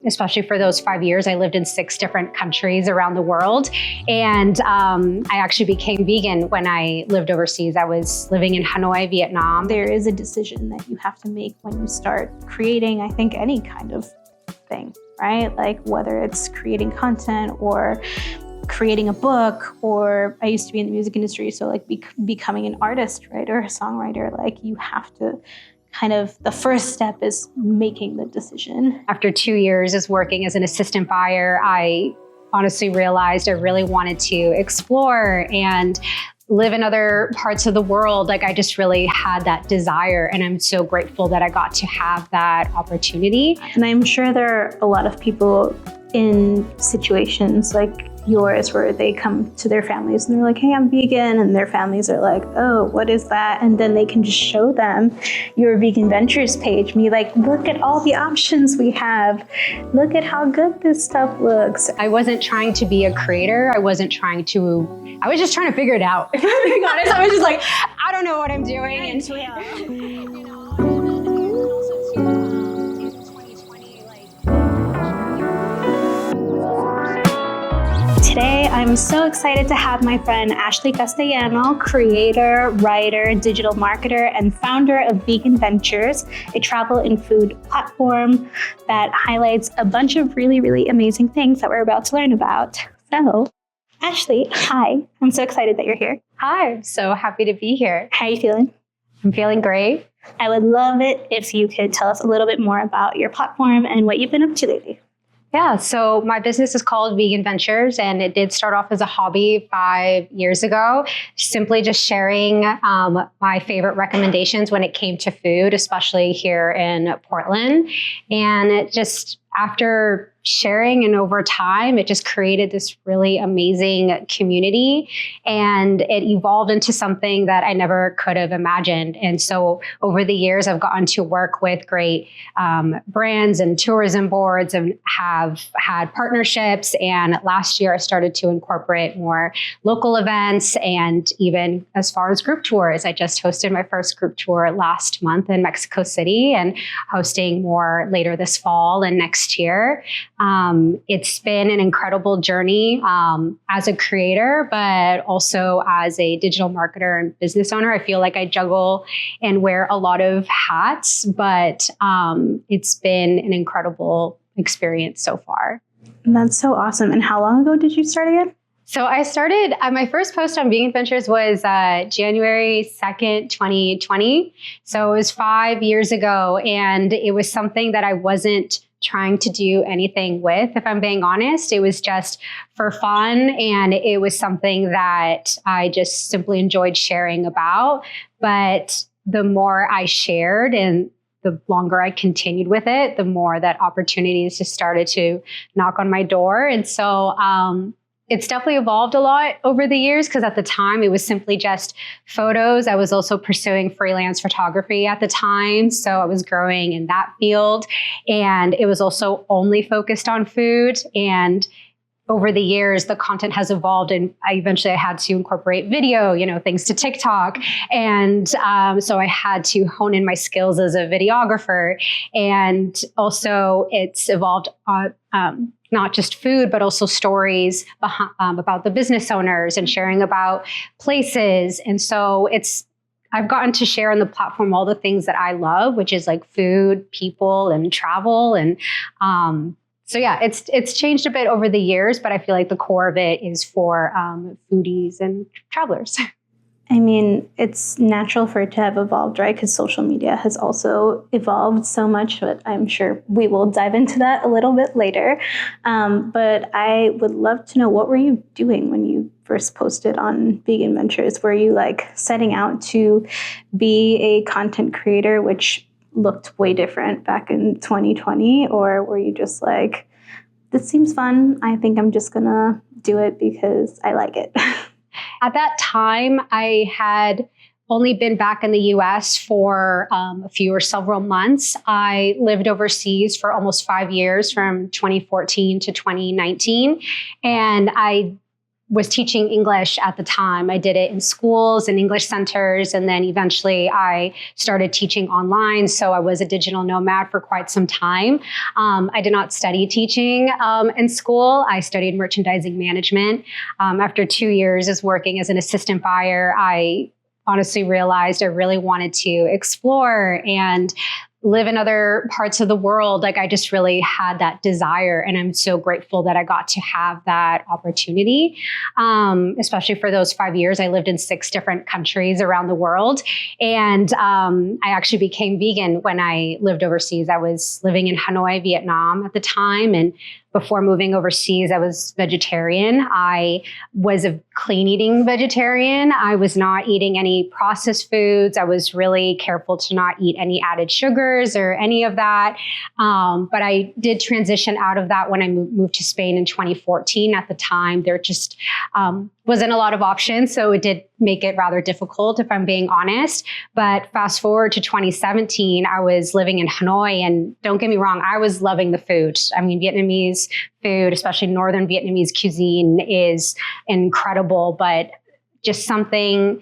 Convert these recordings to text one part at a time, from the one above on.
especially for those 5 years, I lived in 6 different countries around the world. And I actually became vegan when I lived overseas. I was living in Hanoi, Vietnam. There is a decision that you have to make when you start creating, I think, any kind of thing, right? Like whether it's creating content or creating a book, or I used to be in the music industry, so like becoming an artist, right, or a songwriter, like you have to kind of, the first step is making the decision. After 2 years as working as an assistant buyer, I honestly realized I really wanted to explore and live in other parts of the world. Like I just really had that desire, and I'm so grateful that I got to have that opportunity. And I'm sure there are a lot of people in situations like yours where they come to their families and they're like, hey, I'm vegan. And their families are like, oh, what is that? And then they can just show them your Vegan Ventures page and be like, look at all the options we have. Look at how good this stuff looks. I wasn't trying to be a creator. I was just trying to figure it out. If I'm being honest, I was just like, I don't know what I'm doing. And Today, I'm so excited to have my friend Ashley Castellanos, creator, writer, digital marketer, and founder of Vegan Ventures, a travel and food platform that highlights a bunch of really, really amazing things that we're about to learn about. So, Ashley, hi. I'm so excited that you're here. Hi, I'm so happy to be here. How are you feeling? I'm feeling great. I would love it if you could tell us a little bit more about your platform and what you've been up to lately. Yeah, so my business is called Vegan Ventures, and it did start off as a hobby 5 years ago, simply just sharing my favorite recommendations when it came to food, especially here in Portland. And it just, after sharing and over time, it just created this really amazing community, and it evolved into something that I never could have imagined. And so over the years, I've gotten to work with great brands and tourism boards and have had partnerships. And last year, I started to incorporate more local events, and even as far as group tours. I just hosted my first group tour last month in Mexico City, and hosting more later this fall and next year. It's been an incredible journey as a creator, but also as a digital marketer and business owner. I feel like I juggle and wear a lot of hats, but it's been an incredible experience so far. That's so awesome. And how long ago did you start again? So I started, my first post on Vegan Ventures was January 2nd, 2020. So it was 5 years ago, and it was something that I wasn't trying to do anything with, if I'm being honest. It was just for fun, and it was something that I just simply enjoyed sharing about. But the more I shared and the longer I continued with it, the more that opportunities just started to knock on my door. And so it's definitely evolved a lot over the years, because at the time it was simply just photos. I was also pursuing freelance photography at the time, so I was growing in that field, and it was also only focused on food. And over the years, the content has evolved, and I had to incorporate video, things to TikTok. And so I had to hone in my skills as a videographer. And also it's evolved not just food, but also stories about the business owners and sharing about places. And so I've gotten to share on the platform all the things that I love, which is like food, people, and travel. And so yeah, it's changed a bit over the years, but I feel like the core of it is for foodies and travelers. I mean, it's natural for it to have evolved, right? Because social media has also evolved so much, but I'm sure we will dive into that a little bit later. But I would love to know, what were you doing when you first posted on Vegan Ventures? Were you like setting out to be a content creator, which looked way different back in 2020? Or were you just like, this seems fun, I think I'm just gonna do it because I like it? At that time, I had only been back in the US for a few or several months. I lived overseas for almost 5 years, from 2014 to 2019. And I was teaching English at the time. I did it in schools and English centers. And then eventually I started teaching online. So I was a digital nomad for quite some time. I did not study teaching in school. I studied merchandising management. After 2 years as working as an assistant buyer, I honestly realized I really wanted to explore and live in other parts of the world. Like I just really had that desire, and I'm so grateful that I got to have that opportunity. Especially for those 5 years, I lived in 6 different countries around the world, and I actually became vegan when I lived overseas. I was living in Hanoi, Vietnam at the time, and before moving overseas, I was vegetarian. I was a clean eating vegetarian. I was not eating any processed foods. I was really careful to not eat any added sugars or any of that. But I did transition out of that when I moved to Spain in 2014. At the time, there just wasn't a lot of options. So it did make it rather difficult, if I'm being honest. But fast forward to 2017, I was living in Hanoi, and don't get me wrong, I was loving the food. I mean, Vietnamese food, especially Northern Vietnamese cuisine, is incredible, but just something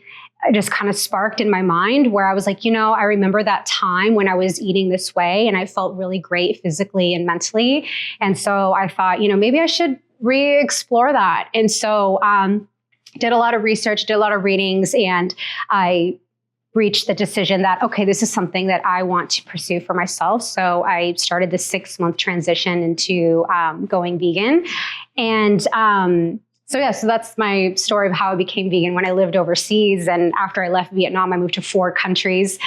just kind of sparked in my mind where I was like, I remember that time when I was eating this way and I felt really great physically and mentally. And so I thought, maybe I should re-explore that. And so did a lot of research, did a lot of readings, and I reached the decision that, okay, this is something that I want to pursue for myself. So I started the 6-month transition into going vegan. And so that's my story of how I became vegan when I lived overseas. And after I left Vietnam, I moved to 4 countries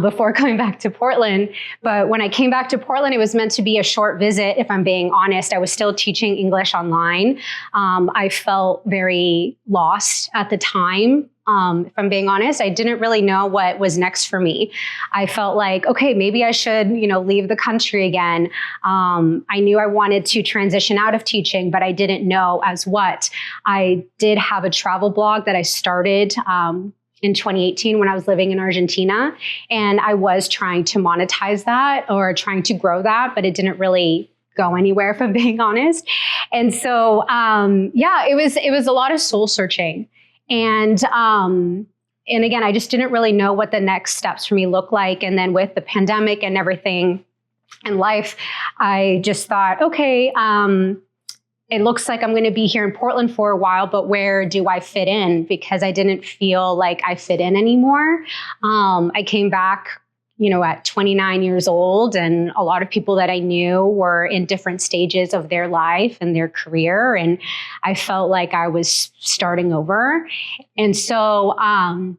before coming back to Portland. But when I came back to Portland, it was meant to be a short visit, if I'm being honest. I was still teaching English online. I felt very lost at the time. If I'm being honest, I didn't really know what was next for me. I felt like, okay, maybe I should, leave the country again. I knew I wanted to transition out of teaching, but I didn't know as what. I did have a travel blog that I started in 2018 when I was living in Argentina, and I was trying to monetize that or trying to grow that, but it didn't really go anywhere, if I'm being honest. And so, it was a lot of soul searching. And again, I just didn't really know what the next steps for me look like. And then with the pandemic and everything in life, I just thought, okay, it looks like I'm going to be here in Portland for a while, but where do I fit in? Because I didn't feel like I fit in anymore. I came back at 29 years old, and a lot of people that I knew were in different stages of their life and their career. And I felt like I was starting over. And so I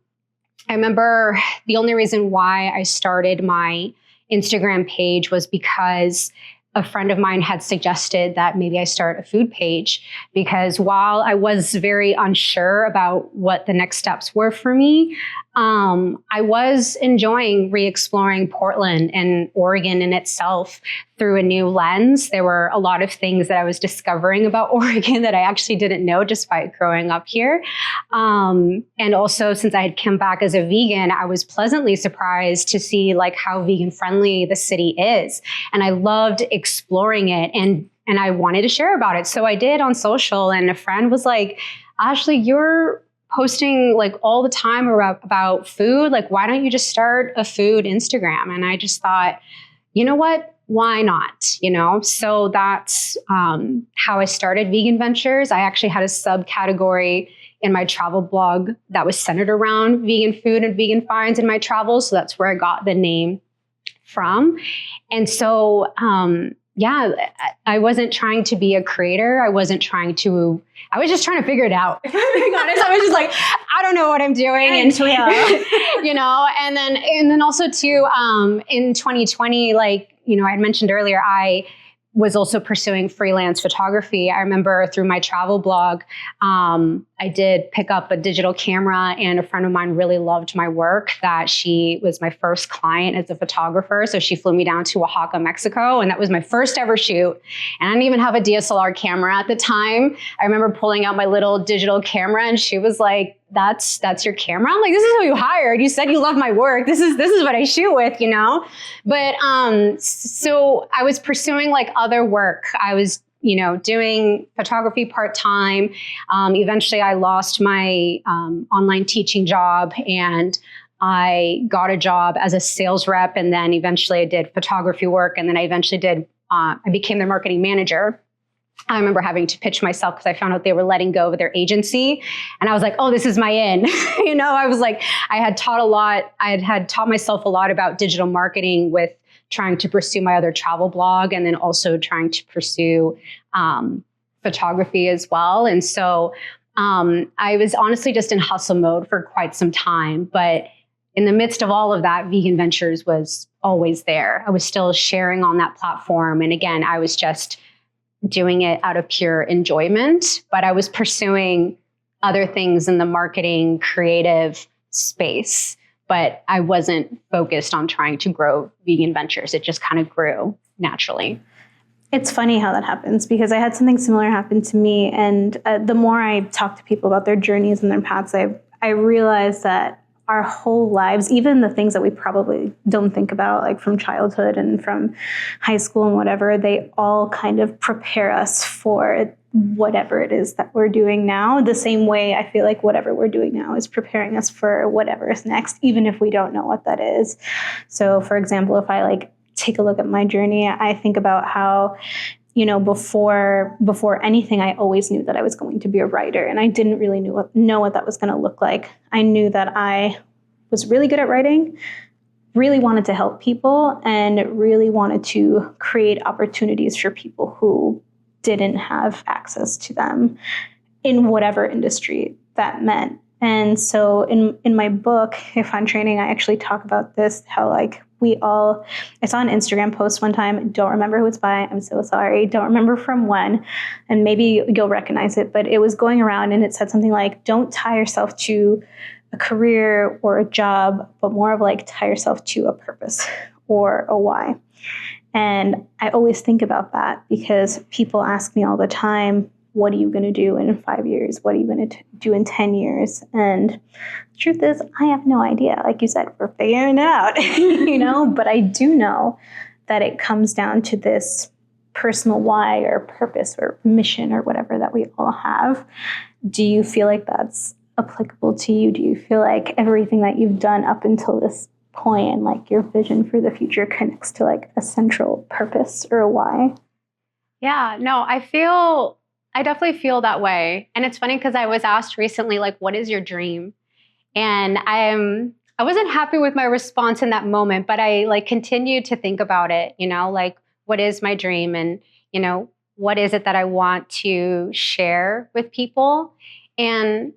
remember the only reason why I started my Instagram page was because a friend of mine had suggested that maybe I start a food page, because while I was very unsure about what the next steps were for me, I was enjoying re-exploring Portland and Oregon in itself through a new lens. There were a lot of things that I was discovering about Oregon that I actually didn't know despite growing up here. And also, since I had come back as a vegan, I was pleasantly surprised to see like how vegan friendly the city is. And I loved exploring it, and I wanted to share about it. So I did on social, and a friend was like, Ashley, you're posting like all the time about food. Like, why don't you just start a food Instagram? And I just thought, you know what? Why not? So that's how I started Vegan Ventures. I actually had a subcategory in my travel blog that was centered around vegan food and vegan finds in my travels. So that's where I got the name from. And so, I wasn't trying to be a creator. I was just trying to figure it out. If I'm being honest, I was just like, I don't know what I'm doing. And and then also too, in 2020, like, I had mentioned earlier, I was also pursuing freelance photography. I remember through my travel blog, I did pick up a digital camera, and a friend of mine really loved my work, that she was my first client as a photographer. So she flew me down to Oaxaca, Mexico, and that was my first ever shoot. And I didn't even have a DSLR camera at the time. I remember pulling out my little digital camera, and she was like, that's your camera? I'm like, this is who you hired. You said you love my work. This is what I shoot with, But so I was pursuing like other work. I was doing photography part-time. Eventually I lost my online teaching job, and I got a job as a sales rep. And then eventually I did photography work. And then I eventually I became their marketing manager. I remember having to pitch myself because I found out they were letting go of their agency. And I was like, oh, this is my in. I was like, I had taught a lot. I had taught myself a lot about digital marketing with trying to pursue my other travel blog, and then also trying to pursue photography as well. And so I was honestly just in hustle mode for quite some time. But in the midst of all of that, Vegan Ventures was always there. I was still sharing on that platform. And again, I was just doing it out of pure enjoyment, but I was pursuing other things in the marketing creative space, but I wasn't focused on trying to grow Vegan Ventures. It just kind of grew naturally. It's funny how that happens, because I had something similar happen to me. And the more I talk to people about their journeys and their paths, I realized that our whole lives, even the things that we probably don't think about, like from childhood and from high school and whatever, they all kind of prepare us for whatever it is that we're doing now. The same way I feel like whatever we're doing now is preparing us for whatever is next, even if we don't know what that is. So for example, if I take a look at my journey, I think about how, before anything, I always knew that I was going to be a writer, and I didn't really know what that was going to look like. I knew that I was really good at writing, really wanted to help people, and really wanted to create opportunities for people who didn't have access to them in whatever industry that meant. And so in my book, If I'm Training, I actually talk about this, how I saw an Instagram post one time, don't remember who it's by, I'm so sorry, don't remember from when, and maybe you'll recognize it, but it was going around and it said something like, don't tie yourself to a career or a job, but more of tie yourself to a purpose or a why. And I always think about that, because people ask me all the time, what are you going to do in 5 years? What are you going to do in 10 years? And the truth is, I have no idea. Like you said, we're figuring it out, but I do know that it comes down to this personal why or purpose or mission or whatever that we all have. Do you feel like that's applicable to you? Do you feel like everything that you've done up until this point and your vision for the future connects to a central purpose or a why? Yeah, no, I definitely feel that way. And it's funny because I was asked recently, what is your dream? And I wasn't happy with my response in that moment, but I continued to think about it, what is my dream? And, what is it that I want to share with people? And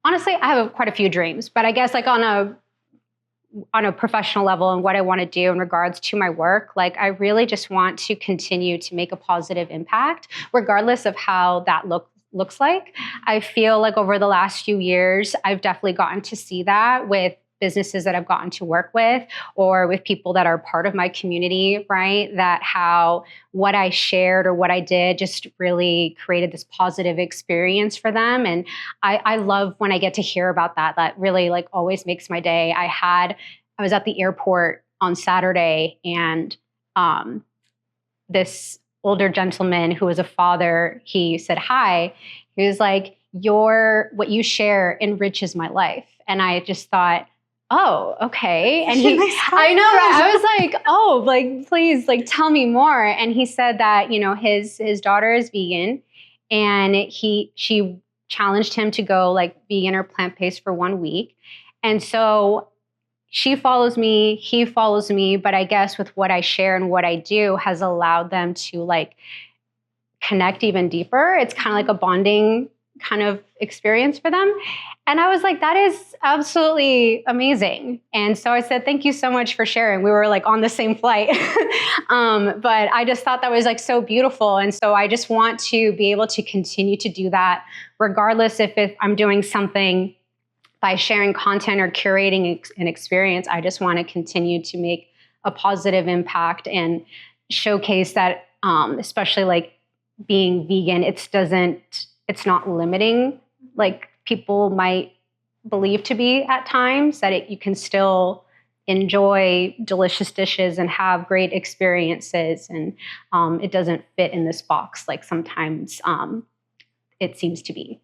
honestly, I have quite a few dreams, but I guess on a professional level and what I want to do in regards to my work, I really just want to continue to make a positive impact, regardless of how that looks like. I feel like over the last few years, I've definitely gotten to see that with businesses that I've gotten to work with, or with people that are part of my community, right? That how what I shared or what I did just really created this positive experience for them. And I love when I get to hear about that. That really always makes my day. I was at the airport on Saturday, and this older gentleman who was a father, he said hi. He was like, what you share enriches my life. And I just thought, oh, okay. And I know, right? I was like, oh, please, tell me more. And he said that, his daughter is vegan, and she challenged him to go vegan or plant-based for 1 week. And so she follows me, he follows me, but I guess with what I share and what I do has allowed them to connect even deeper. It's kind of like a bonding kind of experience for them. And I was like, that is absolutely amazing. And so I said, thank you so much for sharing. We were on the same flight. But I just thought that was so beautiful. And so I just want to be able to continue to do that, regardless if I'm doing something by sharing content or curating an experience. I just want to continue to make a positive impact and showcase that, especially being vegan, it's not limiting people might believe to be at times, that you can still enjoy delicious dishes and have great experiences. And it doesn't fit in this box like sometimes it seems to be.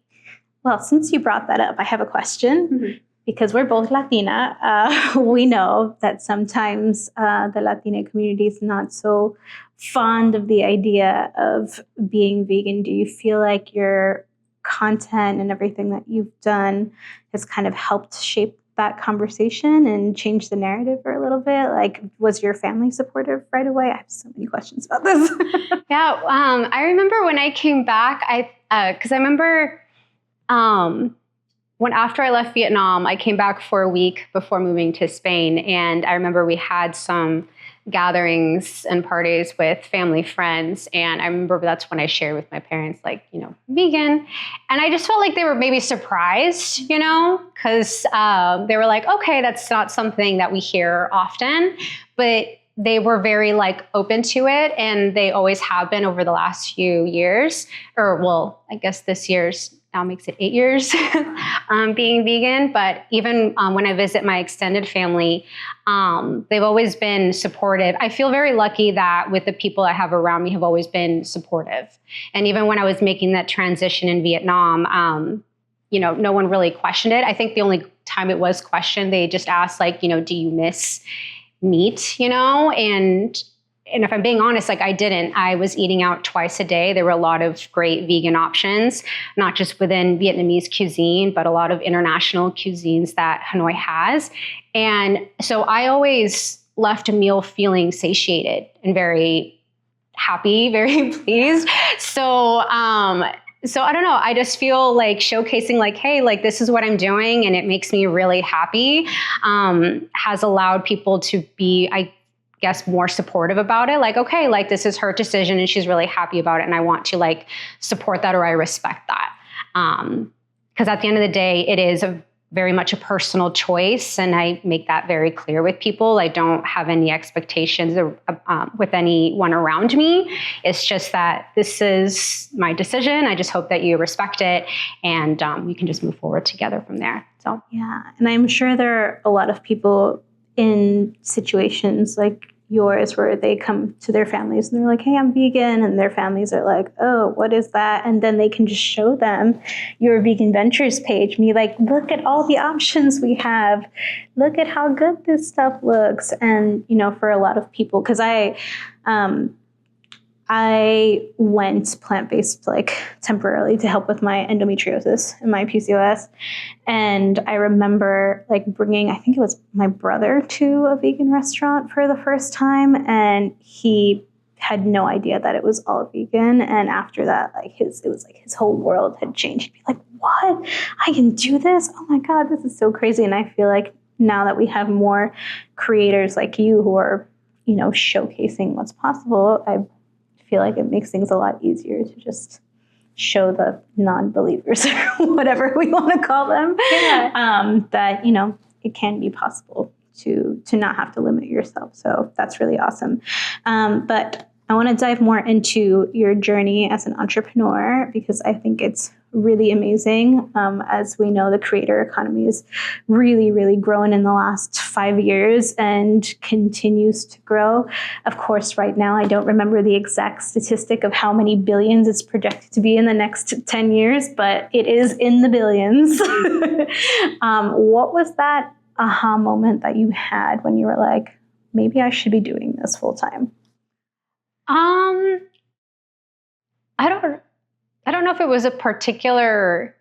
Well, since you brought that up, I have a question. Mm-hmm. Because we're both Latina, we know that sometimes the Latina community is not so fond of the idea of being vegan. Do you feel like your content and everything that you've done has kind of helped shape that conversation and change the narrative for a little bit? Like, was your family supportive right away? I have so many questions about this. Yeah, I remember when I came back, because I remember when after I left Vietnam, I came back for a week before moving to Spain. And I remember we had some gatherings and parties with family friends. And I remember that's when I shared with my parents, like, vegan. And I just felt like they were maybe surprised, because they were like, okay, that's not something that we hear often. But they were very open to it. And they always have been over the last few years, or well, I guess this year's now makes it 8 years being vegan. But even when I visit my extended family, they've always been supportive. I feel very lucky that with the people I have around me have always been supportive. And even when I was making that transition in Vietnam, no one really questioned it. I think the only time it was questioned, they just asked do you miss meat, And if I'm being honest, I didn't. I was eating out twice a day. There were a lot of great vegan options, not just within Vietnamese cuisine, but a lot of international cuisines that Hanoi has. And so I always left a meal feeling satiated and very happy, very pleased. So I don't know. I just feel like showcasing hey, this is what I'm doing and it makes me really happy, has allowed people to be, I guess, more supportive about it. Okay, this is her decision and she's really happy about it. And I want to support that, or I respect that. Because at the end of the day, it is very much a personal choice. And I make that very clear with people. I don't have any expectations with anyone around me. It's just that this is my decision. I just hope that you respect it and we can just move forward together from there. So, yeah. And I'm sure there are a lot of people in situations like yours where they come to their families and they're like, hey, I'm vegan. And their families are like, oh, what is that? And then they can just show them your Vegan Ventures page and be like, look at all the options we have. Look at how good this stuff looks. And, for a lot of people, because I went plant-based temporarily to help with my endometriosis and my PCOS. And I remember bringing, I think it was my brother, to a vegan restaurant for the first time. And he had no idea that it was all vegan. And after that, his whole world had changed. He'd be like, what? I can do this? Oh my God, this is so crazy. And I feel like now that we have more creators like you who are, showcasing what's possible, I feel like it makes things a lot easier to just show the non-believers or whatever we want to call them, that, it can be possible to not have to limit yourself. So that's really awesome. But I want to dive more into your journey as an entrepreneur, because I think it's really amazing. As we know, the creator economy is really, really grown in the last 5 years and continues to grow. Of course, right now, I don't remember the exact statistic of how many billions it's projected to be in the next 10 years, but it is in the billions. What was that aha moment that you had when you were like, maybe I should be doing this full time? I don't know if it was a particular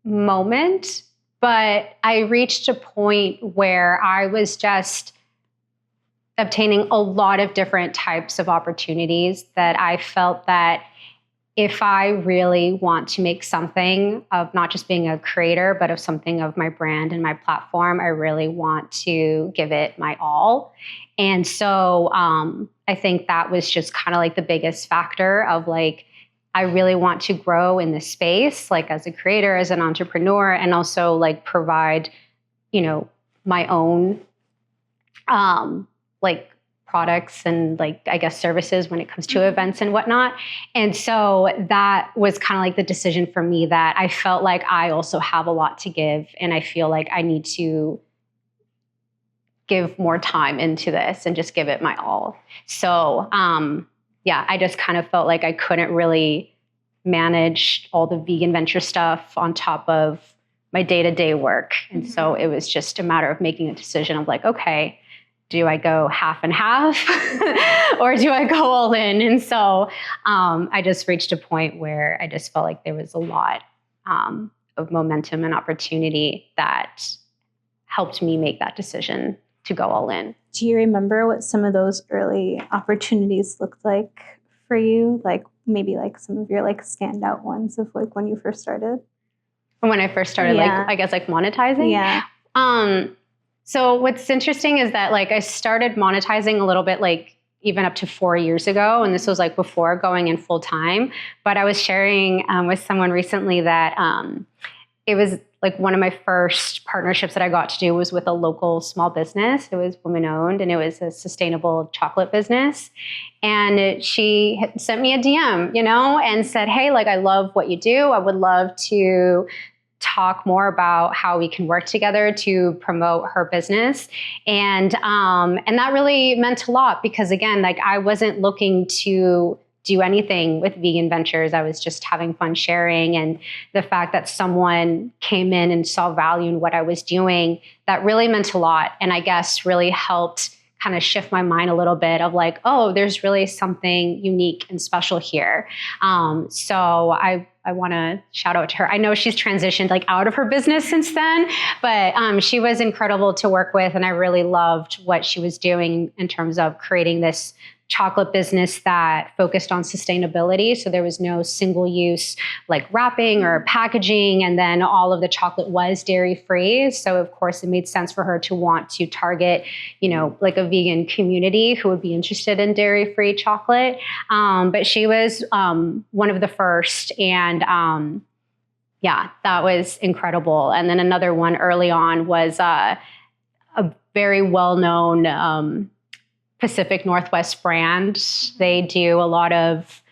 moment, but I reached a point where I was just obtaining a lot of different types of opportunities that I felt that if I really want to make something of not just being a creator, but of something of my brand and my platform, I really want to give it my all. And so I think that was just kind of the biggest factor of I really want to grow in this space, as a creator, as an entrepreneur, and also provide, my own products and I guess services when it comes to events and whatnot. And so that was kind of the decision for me, that I felt like I also have a lot to give. And I feel like I need to give more time into this and just give it my all. So, I just kind of felt like I couldn't really manage all the vegan venture stuff on top of my day-to-day work. And so it was just a matter of making a decision of like, okay, do I go half and half or do I go all in? And so I just reached a point where I just felt like there was a lot of momentum and opportunity that helped me make that decision to go all in. Do you remember what some of those early opportunities looked like for you? Like maybe like some of your like standout ones of like when you first started? When I first started, like, I guess like monetizing. Yeah. So what's interesting is that like I started monetizing a little bit like even up to 4 years ago. And this was like before going in full time. But I was sharing with someone recently that it was like one of my first partnerships that I got to do was with a local small business. It was woman owned and it was a sustainable chocolate business. And she sent me a DM, and said, hey, like, I love what you do. I would love to talk more about how we can work together to promote her business. And that really meant a lot because again, like I wasn't looking to do anything with vegan ventures. I was just having fun sharing. And the fact that someone came in and saw value in what I was doing, that really meant a lot. And I guess really helped kind of shift my mind a little bit of like, oh, there's really something unique and special here. So I want to shout out to her. I know she's transitioned like out of her business since then, but she was incredible to work with. And I really loved what she was doing in terms of creating this chocolate business that focused on sustainability. So there was no single use like wrapping or packaging. And then all of the chocolate was dairy free. So of course it made sense for her to want to target, like a vegan community who would be interested in dairy free chocolate. But she was one of the first. And that was incredible. And then another one early on was a very well-known Pacific Northwest brand. They do a lot of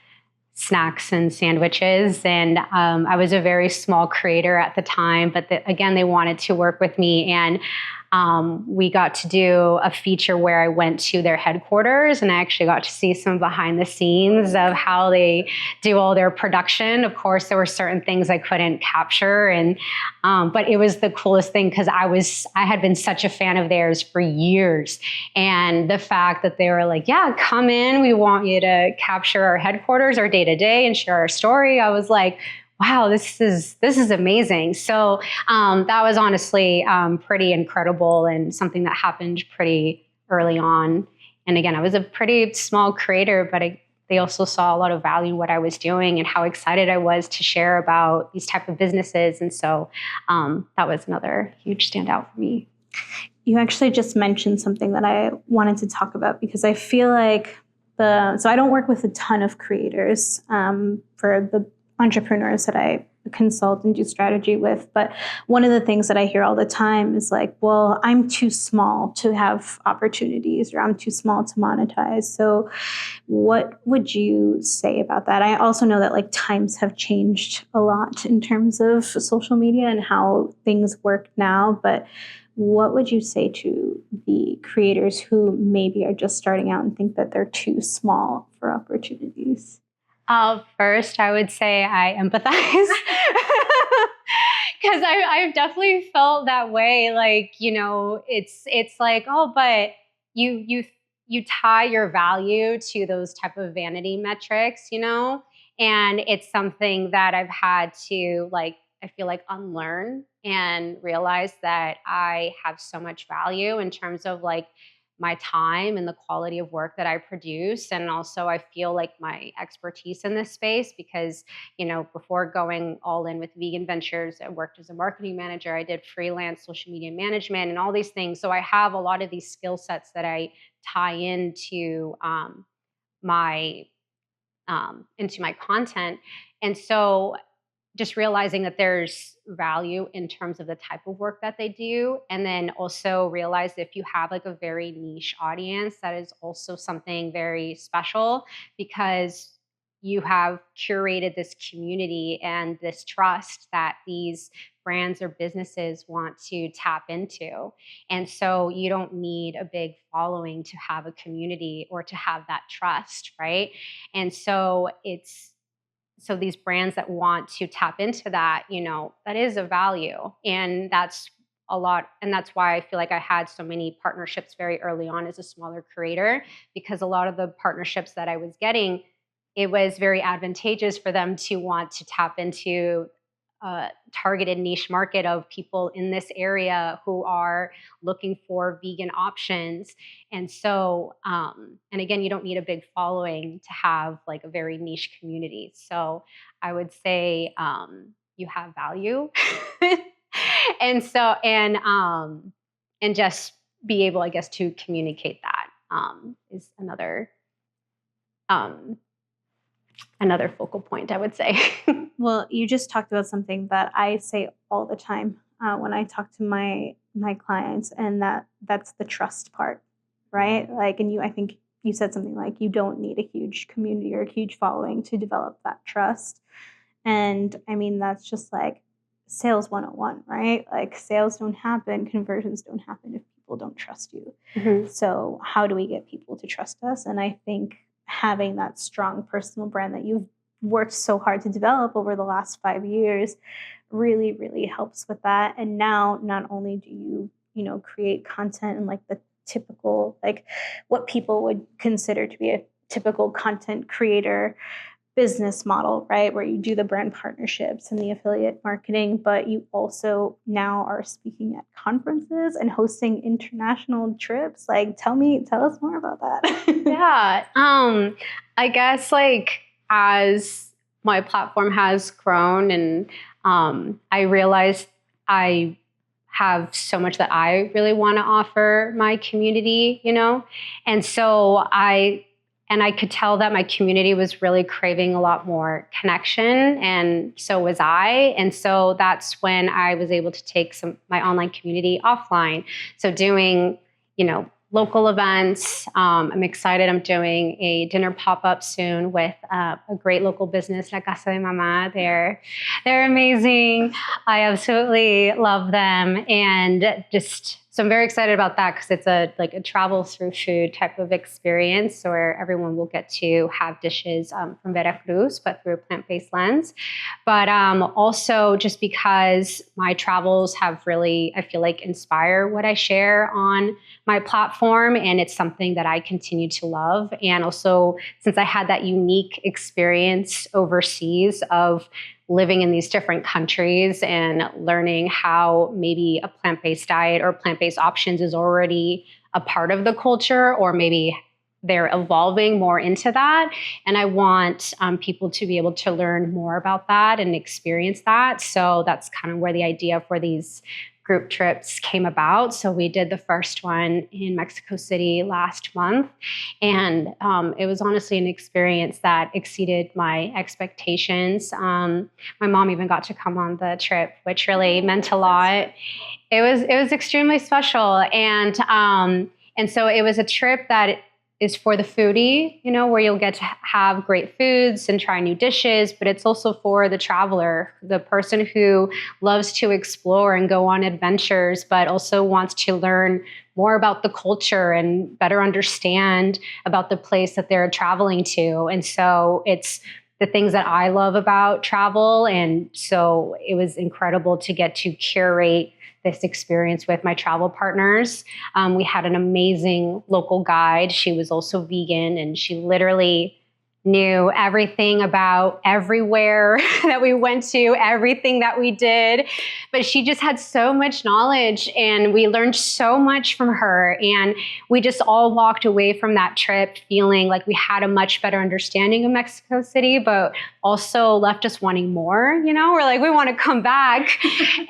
snacks and sandwiches. And I was a very small creator at the time, but again, they wanted to work with me. And we got to do a feature where I went to their headquarters and I actually got to see some behind the scenes of how they do all their production. Of course, there were certain things I couldn't capture, and but it was the coolest thing because I had been such a fan of theirs for years. And the fact that they were like, yeah, come in, we want you to capture our headquarters, our day-to-day and share our story. I was like, wow, this is amazing. So that was honestly pretty incredible and something that happened pretty early on. And again, I was a pretty small creator, but they also saw a lot of value in what I was doing and how excited I was to share about these type of businesses. And so that was another huge standout for me. You actually just mentioned something that I wanted to talk about because I feel like so I don't work with a ton of creators for the entrepreneurs that I consult and do strategy with. But one of the things that I hear all the time is like, well, I'm too small to have opportunities or I'm too small to monetize. So what would you say about that? I also know that like times have changed a lot in terms of social media and how things work now. But what would you say to the creators who maybe are just starting out and think that they're too small for opportunities? First, I would say I empathize because I've definitely felt that way. Like, it's like, oh, but you tie your value to those type of vanity metrics, and it's something that I've had to like, I feel like unlearn and realize that I have so much value in terms of like my time and the quality of work that I produce. And also I feel like my expertise in this space because, before going all in with vegan ventures, I worked as a marketing manager. I did freelance social media management and all these things. So I have a lot of these skill sets that I tie into my content. And so just realizing that there's value in terms of the type of work that they do. And then also realize if you have like a very niche audience, that is also something very special because you have curated this community and this trust that these brands or businesses want to tap into. And so you don't need a big following to have a community or to have that trust, right? And so so these brands that want to tap into that, that is a value. And that's a lot. And that's why I feel like I had so many partnerships very early on as a smaller creator, because a lot of the partnerships that I was getting, it was very advantageous for them to want to tap into a targeted niche market of people in this area who are looking for vegan options. And so, and again, you don't need a big following to have like a very niche community. So I would say you have value. And so, and just be able, I guess, to communicate that is another focal point, I would say. Well, you just talked about something that I say all the time when I talk to my clients, and that's the trust part, right? Like, and I think you said something like you don't need a huge community or a huge following to develop that trust. And I mean, that's just like sales 101, right? Like sales don't happen, conversions don't happen if people don't trust you. Mm-hmm. So how do we get people to trust us? And I think having that strong personal brand that you've worked so hard to develop over the last 5 years really, really helps with that. And now not only do you, create content and like the typical, like what people would consider to be a typical content creator business model, right? Where you do the brand partnerships and the affiliate marketing, but you also now are speaking at conferences and hosting international trips. Like, tell us more about that. Yeah. I guess like as my platform has grown and I realized I have so much that I really want to offer my community, and so I could tell that my community was really craving a lot more connection, and so was I. And so that's when I was able to take my online community offline. So doing, local events. I'm excited. I'm doing a dinner pop-up soon with a great local business, La Casa de Mama. They're amazing. I absolutely love them. And so I'm very excited about that because it's a travel through food type of experience where everyone will get to have dishes from Veracruz, but through a plant-based lens. But also just because my travels have really, I feel like, inspire what I share on my platform, and it's something that I continue to love. And also, since I had that unique experience overseas of living in these different countries and learning how maybe a plant-based diet or plant-based options is already a part of the culture, or maybe they're evolving more into that. And I want people to be able to learn more about that and experience that. So that's kind of where the idea for these group trips came about. So we did the first one in Mexico City last month. And it was honestly an experience that exceeded my expectations. My mom even got to come on the trip, which really meant a lot. It was extremely special. And so it was a trip that is for the foodie, where you'll get to have great foods and try new dishes, but it's also for the traveler, the person who loves to explore and go on adventures, but also wants to learn more about the culture and better understand about the place that they're traveling to. And so it's the things that I love about travel. And so it was incredible to get to curate this experience with my travel partners. We had an amazing local guide. She was also vegan, and she literally knew everything about everywhere that we went to, everything that we did. But she just had so much knowledge, and we learned so much from her. And we just all walked away from that trip feeling like we had a much better understanding of Mexico City, but also left us wanting more. We're like, we want to come back.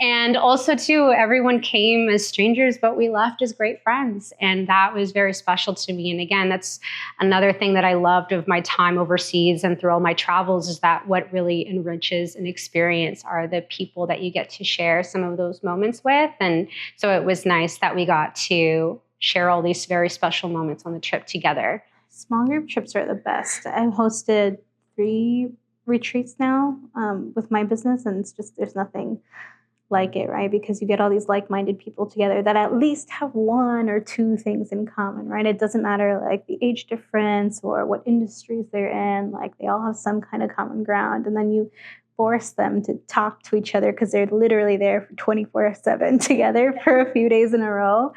And also too, everyone came as strangers, but we left as great friends. And that was very special to me. And again, that's another thing that I loved of my time overseas and through all my travels, is that what really enriches an experience are the people that you get to share some of those moments with. And so it was nice that we got to share all these very special moments on the trip together. Small group trips are the best. I've hosted 3 retreats now with my business, and it's just, there's nothing like it, right? Because you get all these like-minded people together that at least have one or two things in common, right? It doesn't matter like the age difference or what industries they're in, like they all have some kind of common ground. And then you force them to talk to each other because they're literally there for 24/7 together for a few days in a row.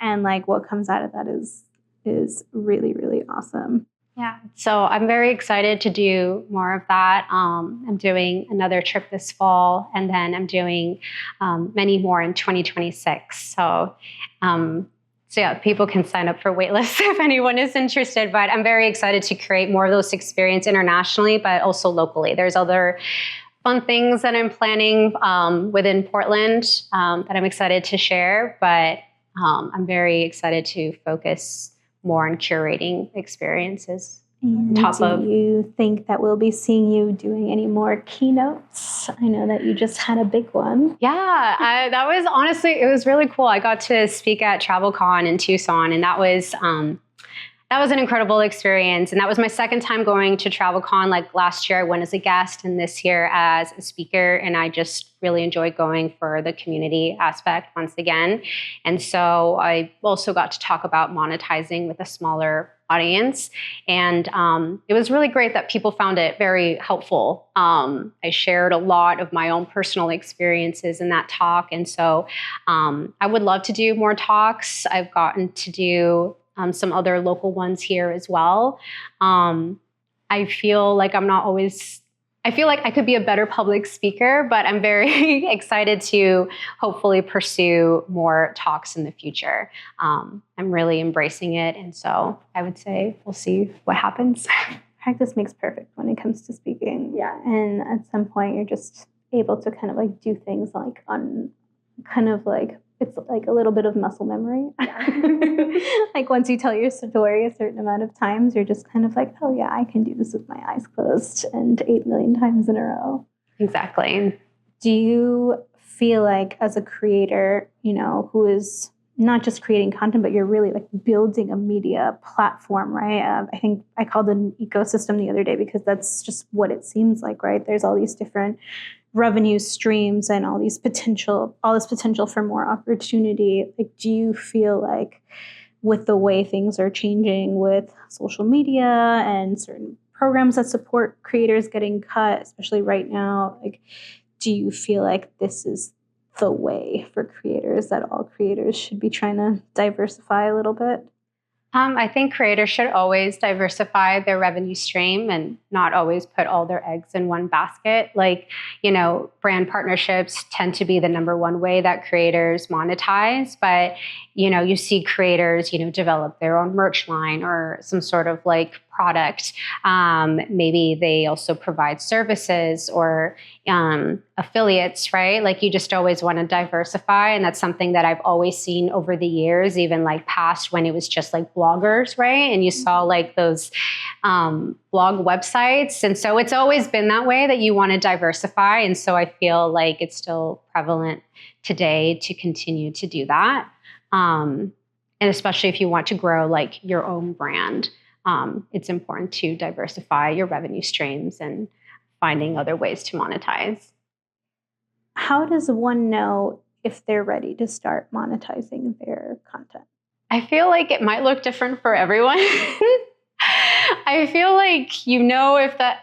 And like what comes out of that is really, really awesome. Yeah, so I'm very excited to do more of that. I'm doing another trip this fall, and then I'm doing many more in 2026. So yeah, people can sign up for waitlists if anyone is interested. But I'm very excited to create more of those experiences internationally, but also locally. There's other fun things that I'm planning within Portland that I'm excited to share. But I'm very excited to focus more on curating experiences. And do you think that we'll be seeing you doing any more keynotes? I know that you just had a big one. Yeah, that was honestly, it was really cool. I got to speak at TravelCon in Tucson, and that was an incredible experience. And that was my second time going to TravelCon. Like last year, I went as a guest, and this year as a speaker. And I just really enjoyed going for the community aspect once again. And so I also got to talk about monetizing with a smaller audience. And it was really great that people found it very helpful. I shared a lot of my own personal experiences in that talk. And so I would love to do more talks. I've gotten to do some other local ones here as well. I feel like I feel like I could be a better public speaker, but I'm very excited to hopefully pursue more talks in the future. I'm really embracing it. And so I would say we'll see what happens. Practice makes perfect when it comes to speaking. Yeah. And at some point you're just able to kind of like do things like on kind of like, it's like a little bit of muscle memory. Like once you tell your story a certain amount of times, you're just kind of like, oh yeah, I can do this with my eyes closed and 8 million times in a row. Exactly. Do you feel like as a creator, you know, who is not just creating content, but you're really like building a media platform, right? I think I called it an ecosystem the other day because that's just what it seems like, right? There's all these different revenue streams and all this potential for more opportunity. Like, do you feel like with the way things are changing with social media and certain programs that support creators getting cut, especially right now, like, do you feel like this is the way for creators, that all creators should be trying to diversify a little bit? I think creators should always diversify their revenue stream and not always put all their eggs in one basket. Like, you know, brand partnerships tend to be the number one way that creators monetize. But, you know, you see creators, you know, develop their own merch line or some sort of like product. Maybe they also provide services or affiliates, right? Like you just always want to diversify. And that's something that I've always seen over the years, even like past when it was just like bloggers, right? And you saw like those blog websites. And so it's always been that way that you want to diversify. And so I feel like it's still prevalent today to continue to do that. And especially if you want to grow like your own brand, it's important to diversify your revenue streams and finding other ways to monetize. How does one know if they're ready to start monetizing their content? I feel like it might look different for everyone. I feel like, you know, if that,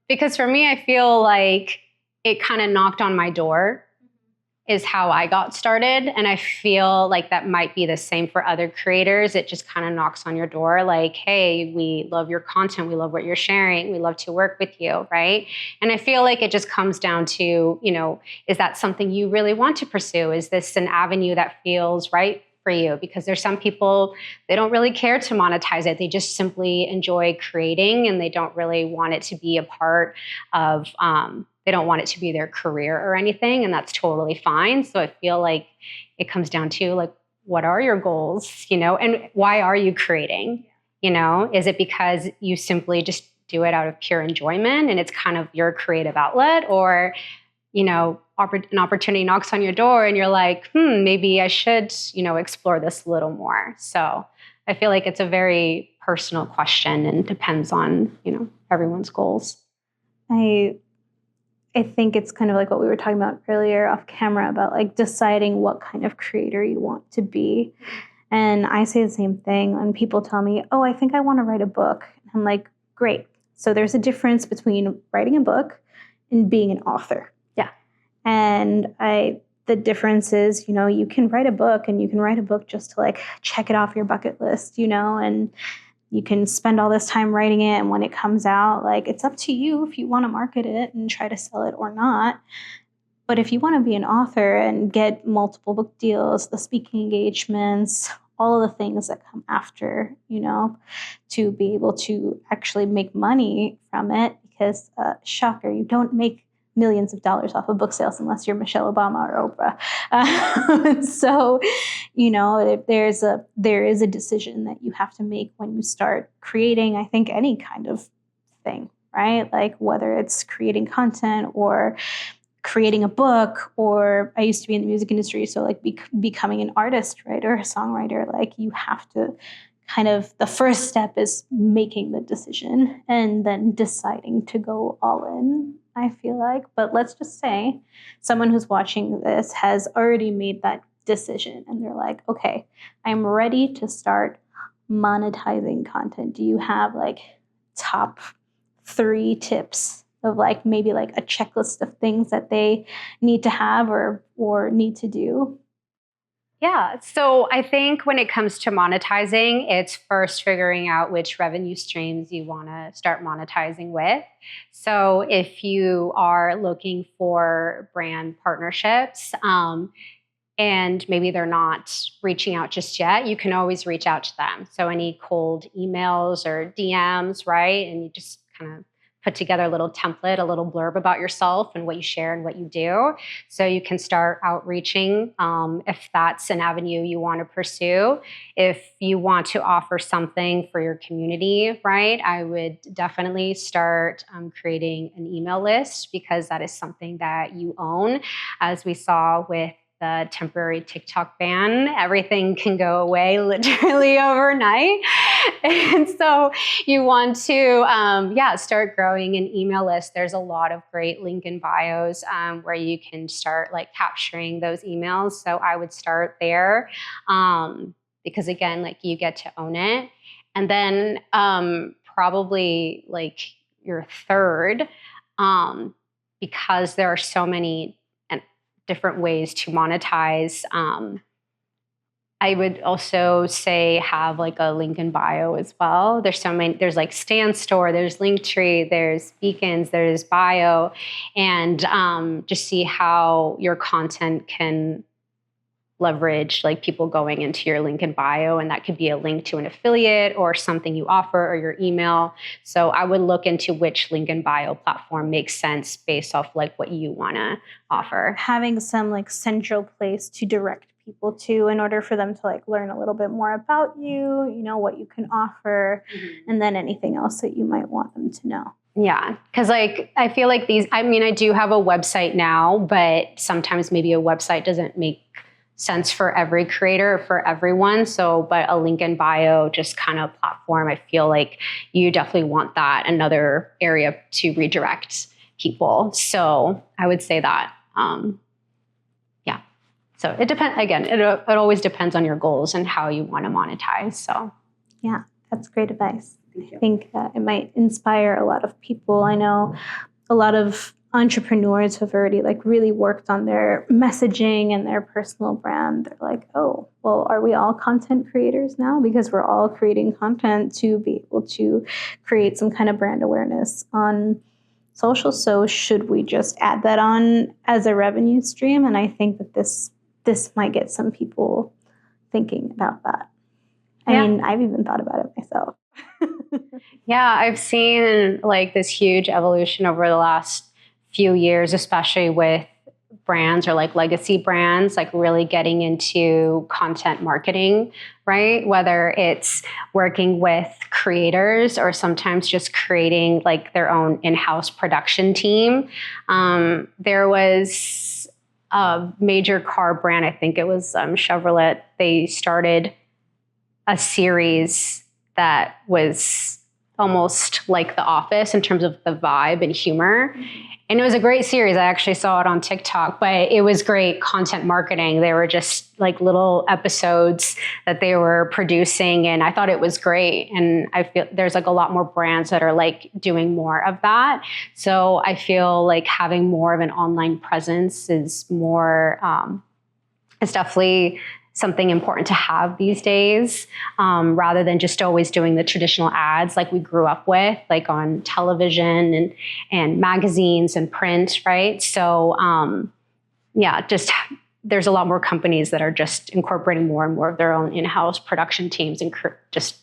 because for me, I feel like it kind of knocked on my door is how I got started. And I feel like that might be the same for other creators. It just kind of knocks on your door like, hey, we love your content. We love what you're sharing. We love to work with you, right? And I feel like it just comes down to, you know, is that something you really want to pursue? Is this an avenue that feels right for you? Because there's some people, they don't really care to monetize it. They just simply enjoy creating and they don't really want it to be a part of, they don't want it to be their career or anything, and that's totally fine. So I feel like it comes down to like, what are your goals, you know, and why are you creating? You know, is it because you simply just do it out of pure enjoyment and it's kind of your creative outlet, or, you know, an opportunity knocks on your door and you're like, maybe I should, you know, explore this a little more. So I feel like it's a very personal question and depends on, you know, everyone's goals. I think it's kind of like what we were talking about earlier off camera about like deciding what kind of creator you want to be. And I say the same thing when people tell me, oh, I think I want to write a book. I'm like, great. So there's a difference between writing a book and being an author. Yeah. And the difference is, you know, you can write a book and you can write a book just to like check it off your bucket list, you know, and you can spend all this time writing it. And when it comes out, like, it's up to you if you want to market it and try to sell it or not. But if you want to be an author and get multiple book deals, the speaking engagements, all of the things that come after, you know, to be able to actually make money from it, because shocker, you don't make millions of dollars off of book sales unless you're Michelle Obama or Oprah. So, you know, there is a decision that you have to make when you start creating, I think, any kind of thing, right? Like whether it's creating content or creating a book, or I used to be in the music industry, so like becoming an artist, right, or a songwriter, like you have to kind of, the first step is making the decision and then deciding to go all in, I feel like. But let's just say someone who's watching this has already made that decision and they're like, okay, I'm ready to start monetizing content. Do you have like top 3 tips of like maybe like a checklist of things that they need to have or need to do? Yeah. So I think when it comes to monetizing, it's first figuring out which revenue streams you want to start monetizing with. So if you are looking for brand partnerships, and maybe they're not reaching out just yet, you can always reach out to them. So any cold emails or DMs, right? And you just kind of put together a little template, a little blurb about yourself and what you share and what you do. So you can start outreaching if that's an avenue you want to pursue. If you want to offer something for your community, right, I would definitely start creating an email list, because that is something that you own. As we saw with the temporary TikTok ban, everything can go away literally overnight. And so you want to, start growing an email list. There's a lot of great link in bios where you can start like capturing those emails. So I would start there because again, like you get to own it. And then probably like your third, because there are so many different ways to monetize. I would also say have like a link in bio as well. There's so many, there's like Stan Store, there's Linktree, there's Beacons, there's Bio, and just see how your content can leverage like people going into your link in bio, and that could be a link to an affiliate or something you offer or your email. So I would look into which link in bio platform makes sense based off like what you want to offer. Having some like central place to direct people to in order for them to like learn a little bit more about you, you know, what you can offer, and then anything else that you might want them to know. Yeah, because like I feel like I do have a website now, but sometimes maybe a website doesn't make sense for every creator or for everyone. So, but a link in bio, just kind of platform, I feel like you definitely want that, another area to redirect people. So I would say that, yeah. So it depends, again, it always depends on your goals and how you want to monetize. So yeah, that's great advice. I think that it might inspire a lot of people. I know a lot of entrepreneurs have already like really worked on their messaging and their personal brand. They're like, oh, well, are we all content creators now? Because we're all creating content to be able to create some kind of brand awareness on social. So should we just add that on as a revenue stream? And I think that this might get some people thinking about that. I mean, I've even thought about it myself. Yeah, I've seen like this huge evolution over the last few years, especially with brands or like legacy brands, like really getting into content marketing, right? Whether it's working with creators or sometimes just creating like their own in-house production team. There was a major car brand, I think it was Chevrolet. They started a series that was almost like The Office in terms of the vibe and humor. And it was a great series. I actually saw it on TikTok, but it was great content marketing. They were just like little episodes that they were producing, and I thought it was great. And I feel there's like a lot more brands that are like doing more of that. So I feel like having more of an online presence is more, it's definitely something important to have these days, rather than just always doing the traditional ads like we grew up with, like on television and magazines and print, right? So just there's a lot more companies that are just incorporating more and more of their own in-house production teams and just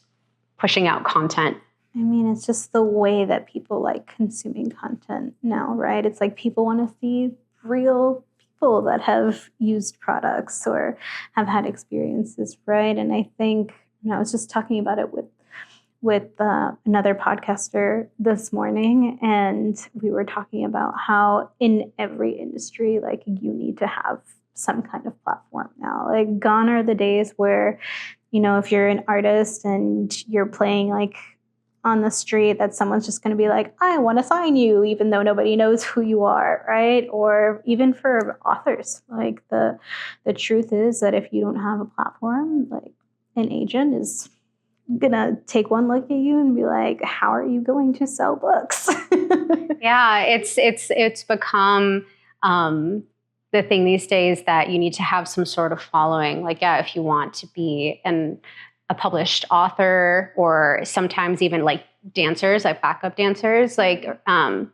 pushing out content. I mean, it's just the way that people like consuming content now, right? It's like people want to see real people that have used products or have had experiences, right? And I think, I was just talking about it with another podcaster this morning, and we were talking about how in every industry, like you need to have some kind of platform now. Like gone are the days where, if you're an artist and you're playing like on the street, that someone's just going to be like, I want to sign you, even though nobody knows who you are, right? Or even for authors, like the truth is that if you don't have a platform, like an agent is going to take one look at you and be like, how are you going to sell books? Yeah, it's become the thing these days that you need to have some sort of following. Like, yeah, if you want to be a published author, or sometimes even like dancers, like backup dancers, like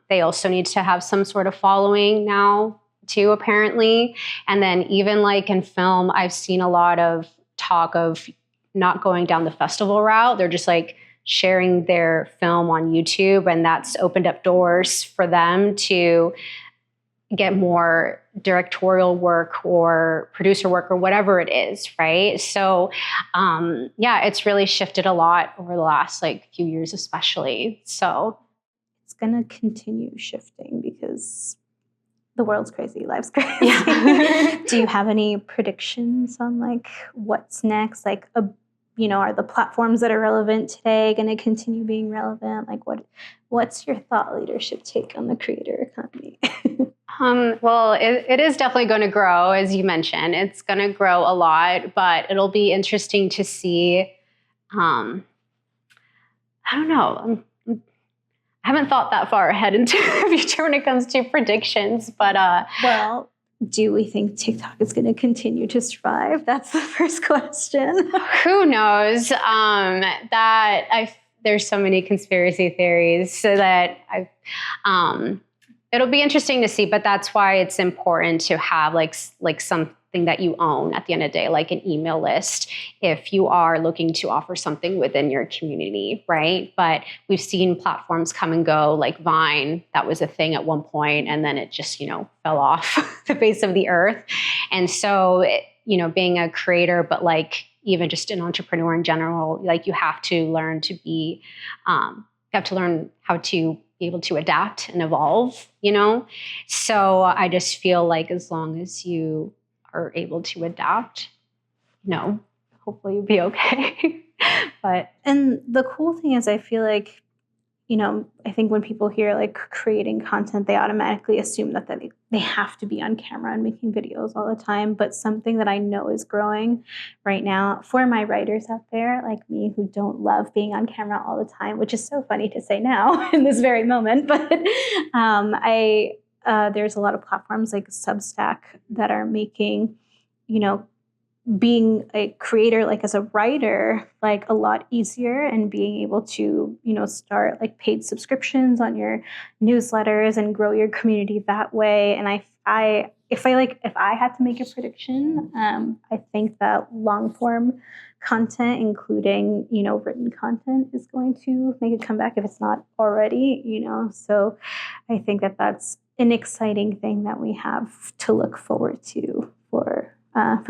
they also need to have some sort of following now too, apparently. And then even like in film, I've seen a lot of talk of not going down the festival route. They're just like sharing their film on YouTube, and that's opened up doors for them to get more directorial work or producer work or whatever it is, right? So it's really shifted a lot over the last like few years especially. So it's going to continue shifting because the world's crazy, life's crazy. Yeah. Do you have any predictions on like what's next? Like, are the platforms that are relevant today going to continue being relevant? Like what's your thought leadership take on the creator economy? Well, it is definitely going to grow, as you mentioned. It's going to grow a lot, but it'll be interesting to see. I don't know. I haven't thought that far ahead into the future when it comes to predictions, but well, do we think TikTok is going to continue to survive? That's the first question. Who knows? There's so many conspiracy theories, so that it'll be interesting to see, but that's why it's important to have like something that you own at the end of the day, like an email list, if you are looking to offer something within your community, right? But we've seen platforms come and go, like Vine, that was a thing at one point, and then it just, fell off the face of the earth. And so, being a creator, but like even just an entrepreneur in general, like you have to learn to be, you have to learn how to be able to adapt and evolve, So I just feel like as long as you are able to adapt, hopefully you'll be okay. And the cool thing is I feel like, I think when people hear like creating content, they automatically assume that they have to be on camera and making videos all the time. But something that I know is growing right now for my writers out there like me who don't love being on camera all the time, which is so funny to say now in this very moment. But there's a lot of platforms like Substack that are making, being a creator, like as a writer, like a lot easier, and being able to, start like paid subscriptions on your newsletters and grow your community that way. And if I had to make a prediction, I think that long form content, including, written content, is going to make a comeback if it's not already, So I think that that's an exciting thing that we have to look forward to for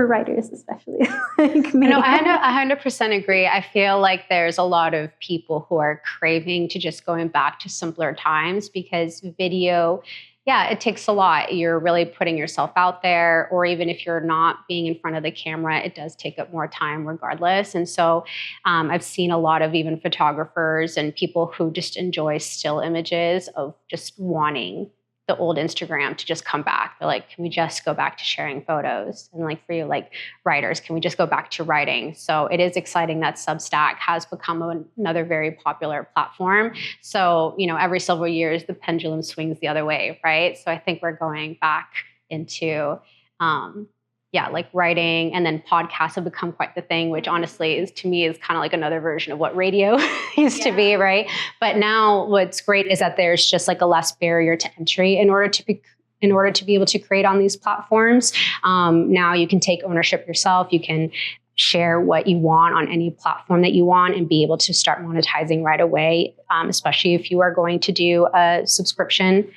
writers, especially like me. No, I 100% agree. I feel like there's a lot of people who are craving to just going back to simpler times, because video, it takes a lot. You're really putting yourself out there, or even if you're not being in front of the camera, it does take up more time regardless. And so I've seen a lot of even photographers and people who just enjoy still images of just wanting the old Instagram to just come back. They're like, can we just go back to sharing photos? And like for you, like writers, can we just go back to writing? So it is exciting that Substack has become another very popular platform. So, every several years, the pendulum swings the other way, right? So I think we're going back into, like writing, and then podcasts have become quite the thing, which honestly to me is kind of like another version of what radio used to be, right? But now what's great is that there's just like a less barrier to entry in order to be able to create on these platforms. Now you can take ownership yourself. You can share what you want on any platform that you want and be able to start monetizing right away, especially if you are going to do a subscription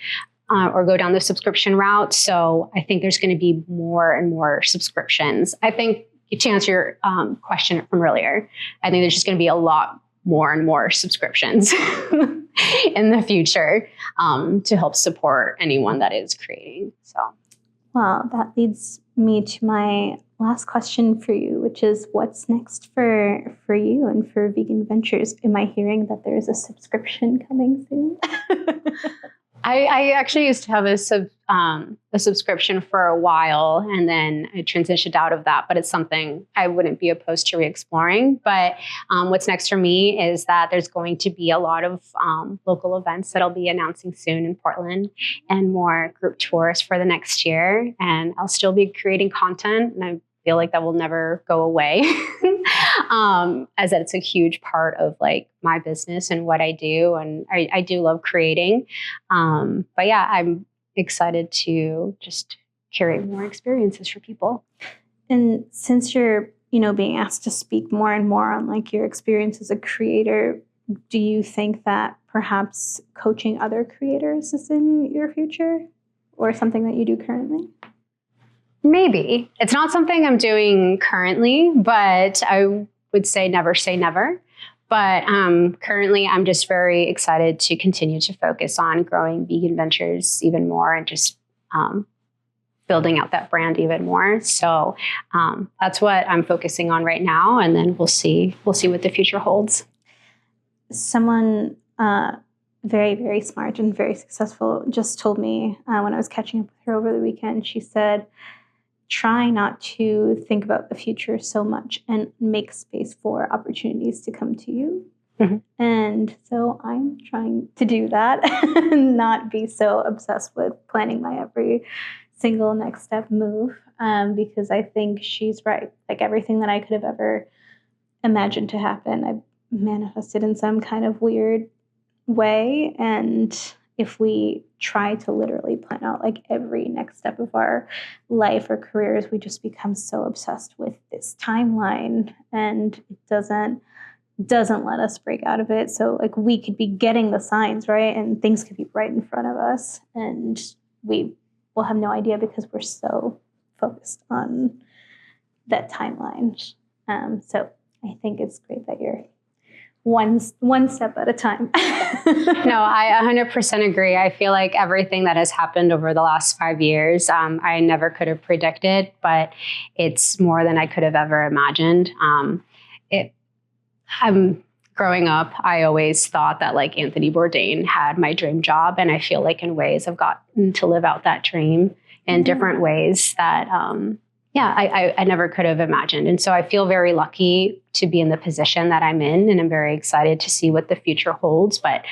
or go down the subscription route. So I think there's going to be more and more subscriptions. I think, to answer your question from earlier, I think there's just going to be a lot more and more subscriptions in the future to help support anyone that is creating. So, well, that leads me to my last question for you, which is, what's next for you and for Vegan Ventures? Am I hearing that there's a subscription coming soon? I actually used to have a subscription for a while, and then I transitioned out of that, but it's something I wouldn't be opposed to re-exploring. But what's next for me is that there's going to be a lot of local events that I'll be announcing soon in Portland, and more group tours for the next year. And I'll still be creating content, and I feel like that will never go away, as that it's a huge part of like my business and what I do. And I do love creating. But yeah, I'm excited to just curate more experiences for people. And since you're, being asked to speak more and more on like your experience as a creator, do you think that perhaps coaching other creators is in your future, or something that you do currently? Maybe. It's not something I'm doing currently, but I would say never. But currently, I'm just very excited to continue to focus on growing Vegan Ventures even more, and just building out that brand even more. So that's what I'm focusing on right now, and then we'll see what the future holds. Someone very, very smart and very successful just told me when I was catching up with her over the weekend, she said, try not to think about the future so much and make space for opportunities to come to you. Mm-hmm. And so I'm trying to do that and not be so obsessed with planning my every single next step move, because I think she's right. Like everything that I could have ever imagined to happen, I've manifested in some kind of weird way. And if we try to literally plan out like every next step of our life or careers, we just become so obsessed with this timeline, and it doesn't let us break out of it. So like we could be getting the signs, right? And things could be right in front of us, and we will have no idea because we're so focused on that timeline. So I think it's great that you're one step at a time. No, I 100% agree. I feel like everything that has happened over the last 5 years, I never could have predicted, but it's more than I could have ever imagined. Growing up, I always thought that like Anthony Bourdain had my dream job. And I feel like in ways I've gotten to live out that dream in different ways that, I never could have imagined. And so I feel very lucky to be in the position that I'm in, and I'm very excited to see what the future holds. But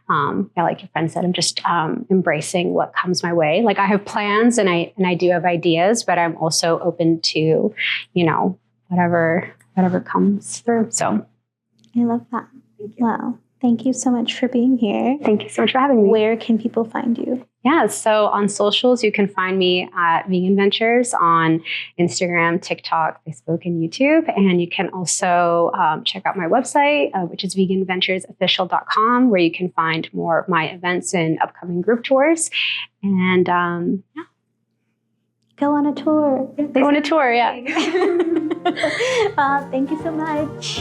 like your friend said, I'm just embracing what comes my way. Like I have plans and I do have ideas, but I'm also open to, whatever comes through. So I love that. Thank you. Wow. Thank you so much for being here. Thank you so much for having me. Where can people find you? Yeah, so on socials, you can find me at Vegan Ventures on Instagram, TikTok, Facebook, and YouTube. And you can also check out my website, which is veganventuresofficial.com, where you can find more of my events and upcoming group tours. And go on a tour. Go on a tour, yeah. Thank you so much.